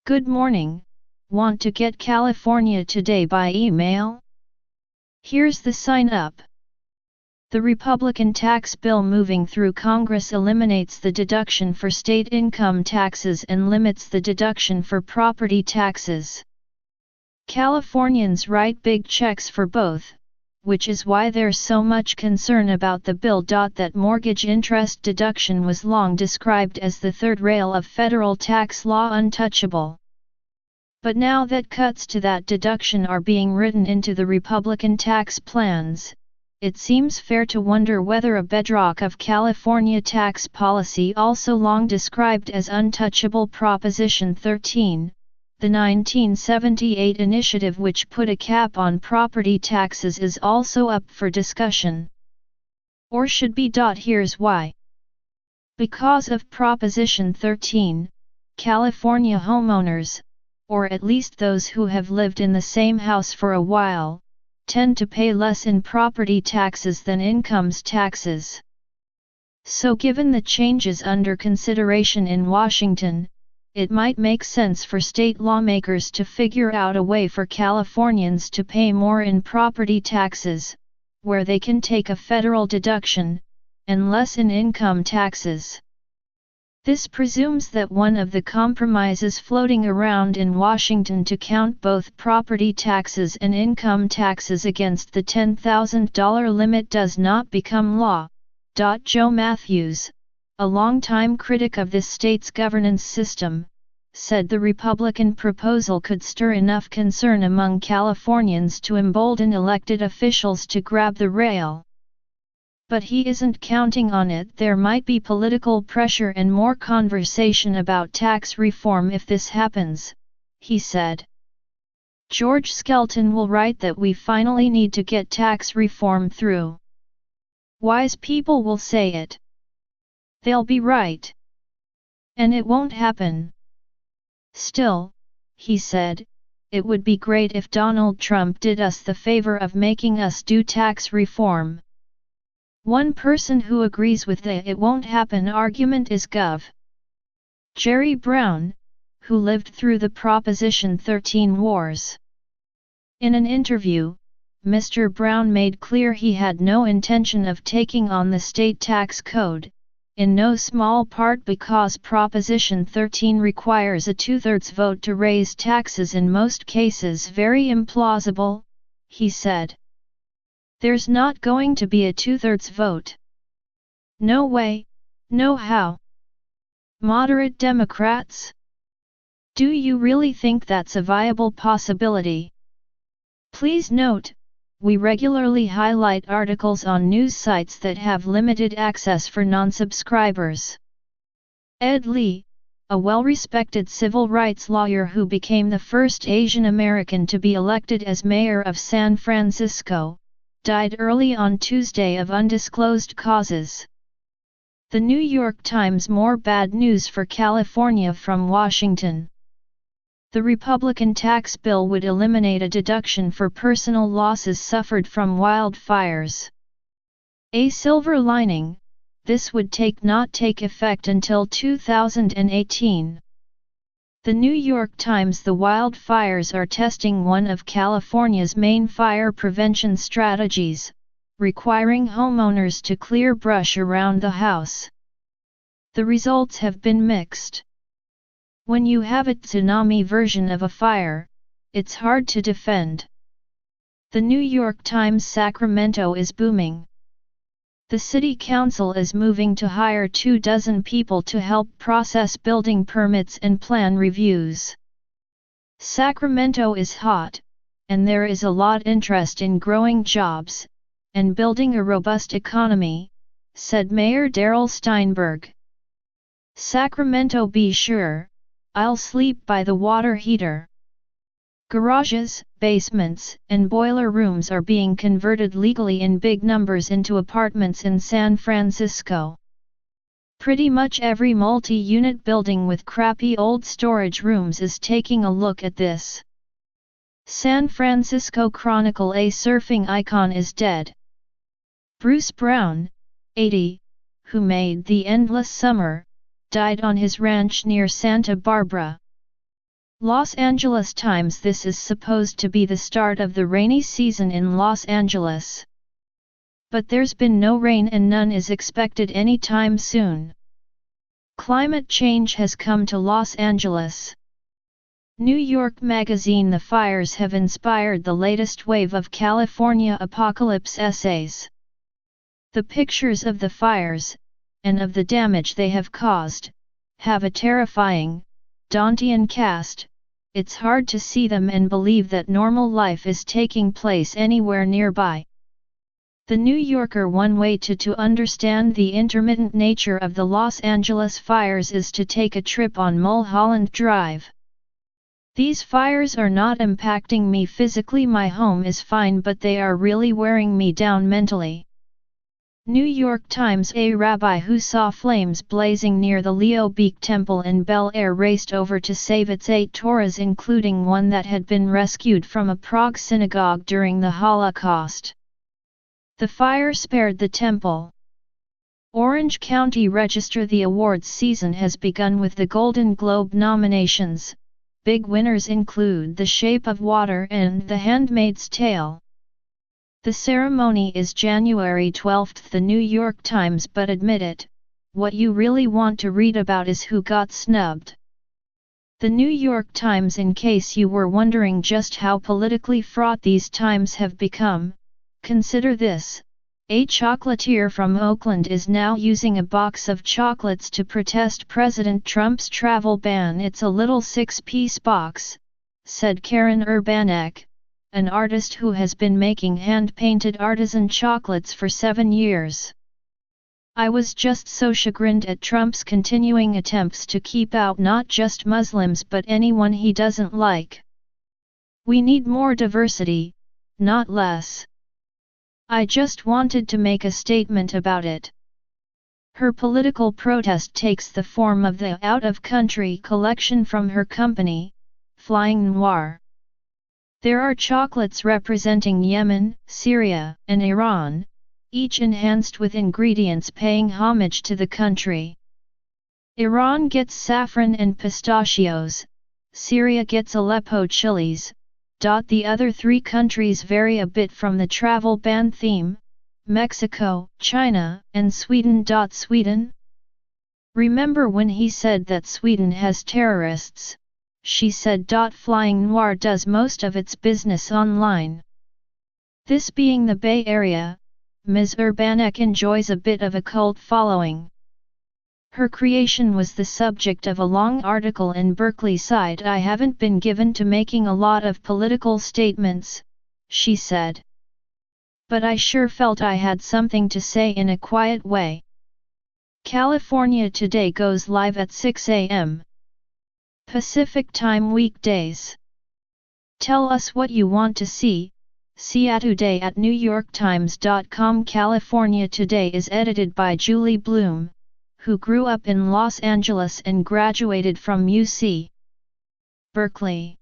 Good morning. Want to get California today by email? Here's the sign up. The Republican tax bill moving through Congress eliminates the deduction for state income taxes and limits the deduction for property taxes. Californians write big checks for both, which is why there's so much concern about the bill. That mortgage interest deduction was long described as the third rail of federal tax law, untouchable. But now that cuts to that deduction are being written into the Republican tax plans, it seems fair to wonder whether a bedrock of California tax policy, also long described as untouchable Proposition 13, the 1978 initiative which put a cap on property taxes, is also up for discussion. Or should be. Here's why. Because of Proposition 13, California homeowners, or at least those who have lived in the same house for a while, tend to pay less in property taxes than incomes taxes. So given the changes under consideration in Washington, it might make sense for state lawmakers to figure out a way for Californians to pay more in property taxes, where they can take a federal deduction, and less in income taxes. This presumes that one of the compromises floating around in Washington to count both property taxes and income taxes against the $10,000 limit does not become law. Joe Matthews, a longtime critic of this state's governance system, said the Republican proposal could stir enough concern among Californians to embolden elected officials to grab the rail. But he isn't counting on it. There might be political pressure and more conversation about tax reform if this happens, he said. George Skelton will write that we finally need to get tax reform through. Wise people will say it. They'll be right. And it won't happen. Still, he said, it would be great if Donald Trump did us the favor of making us do tax reform. One person who agrees with the "it won't happen" argument is Gov. Jerry Brown, who lived through the Proposition 13 wars. In an interview, Mr. Brown made clear he had no intention of taking on the state tax code, in no small part because Proposition 13 requires a two-thirds vote to raise taxes, in most cases very implausible, he said. There's not going to be a two-thirds vote. No way, no how. Moderate Democrats? Do you really think that's a viable possibility? Please note, we regularly highlight articles on news sites that have limited access for non-subscribers. Ed Lee, a well-respected civil rights lawyer who became the first Asian American to be elected as mayor of San Francisco, died early on Tuesday of undisclosed causes. The New York Times. More bad news for California from Washington. The Republican tax bill would eliminate a deduction for personal losses suffered from wildfires. A silver lining, this would not take effect until 2018. The New York Times. The wildfires are testing one of California's main fire prevention strategies, requiring homeowners to clear brush around the house. The results have been mixed. When you have a tsunami version of a fire, it's hard to defend. The New York Times. Sacramento is booming. The city council is moving to hire 24 people to help process building permits and plan reviews. Sacramento is hot, and there is a lot interest in growing jobs and building a robust economy, said Mayor Darrell Steinberg. Sacramento, be sure, I'll sleep by the water heater. Garages, basements, and boiler rooms are being converted legally in big numbers into apartments in San Francisco. Pretty much every multi-unit building with crappy old storage rooms is taking a look at this. San Francisco Chronicle. A surfing icon is dead. Bruce Brown, 80, who made The Endless Summer, died on his ranch near Santa Barbara. Los Angeles Times. This is supposed to be the start of the rainy season in Los Angeles. But there's been no rain and none is expected anytime soon. Climate change has come to Los Angeles. New York Magazine. The fires have inspired the latest wave of California apocalypse essays. The pictures of the fires, and of the damage they have caused, have a terrifying, Dantean cast. It's hard to see them and believe that normal life is taking place anywhere nearby. The New Yorker. One way to understand the intermittent nature of the Los Angeles fires is to take a trip on Mulholland Drive. These fires are not impacting me physically. My home is fine, but they are really wearing me down mentally. New York Times. A rabbi who saw flames blazing near the Leo Beek Temple in Bel Air raced over to save its 8 Torahs, including one that had been rescued from a Prague synagogue during the Holocaust. The fire spared the temple. Orange County Register. The awards season has begun with the Golden Globe nominations. Big winners include The Shape of Water and The Handmaid's Tale. The ceremony is January 12. The New York Times. But admit it, what you really want to read about is who got snubbed. The New York Times. In case you were wondering just how politically fraught these times have become, consider this. A chocolatier from Oakland is now using a box of chocolates to protest President Trump's travel ban. It's a little 6-piece box, said Karen Urbanek, an artist who has been making hand-painted artisan chocolates for 7 years. I was just so chagrined at Trump's continuing attempts to keep out not just Muslims but anyone he doesn't like. We need more diversity, not less. I just wanted to make a statement about it. Her political protest takes the form of the out-of-country collection from her company, Flying Noir. There are chocolates representing Yemen, Syria, and Iran, each enhanced with ingredients paying homage to the country. Iran gets saffron and pistachios, Syria gets Aleppo chilies. The other 3 countries vary a bit from the travel ban theme: Mexico, China, and Sweden. Sweden? Remember when he said that Sweden has terrorists? She said. Flying Noir does most of its business online. This being the Bay Area, Ms. Urbanek enjoys a bit of a cult following. Her creation was the subject of a long article in Berkeley site. I haven't been given to making a lot of political statements, she said. But I sure felt I had something to say in a quiet way. California Today goes live at 6 a.m. Pacific Time weekdays. Tell us what you want to see. Today at NewYorkTimes.com. California Today is edited by Julie Bloom, who grew up in Los Angeles and graduated from UC Berkeley.